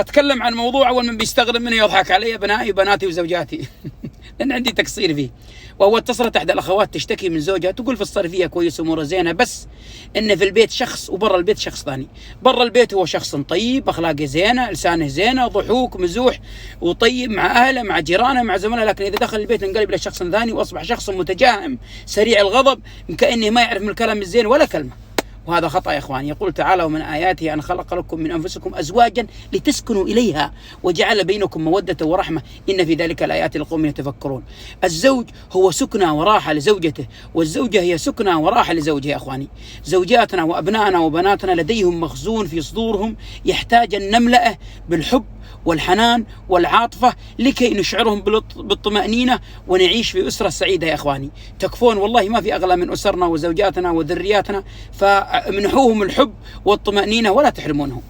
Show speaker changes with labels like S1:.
S1: بتكلم عن موضوع أول من بيستغرب منه يضحك علي أبنائي وبناتي وزوجاتي لأن عندي تقصير فيه. وهو اتصلت إحدى الأخوات تشتكي من زوجها، تقول في الصرفية كويس أموره زينة، بس إن في البيت شخص وبرا البيت شخص ثاني. برا البيت هو شخص طيب، أخلاقه زينة، لسانه زينة، ضحوك مزوح وطيب مع أهله مع جيرانه مع زملائه، لكن إذا دخل البيت انقلب إلى شخص ثاني وأصبح شخص متجاهم سريع الغضب كأنه ما يعرف من الكلام الزين ولا كلمة. وهذا خطأ يا إخوان. يقول تعالى: ومن آياته أن خلق لكم من أنفسكم أزواجا لتسكنوا إليها وجعل بينكم مودة ورحمة إن في ذلك الآيات لقوم يتفكرون. الزوج هو سكنى وراحة لزوجته، والزوجة هي سكنى وراحة لزوجها. يا إخواني، زوجاتنا وأبنائنا وبناتنا لديهم مخزون في صدورهم يحتاج أن نملأه بالحب والحنان والعاطفة لكي نشعرهم بالطمأنينة ونعيش في أسرة سعيدة. يا إخواني، تكفون والله ما في أغلى من أسرنا وزوجاتنا وذرياتنا، فمنحوهم الحب والطمأنينة ولا تحرمونهم.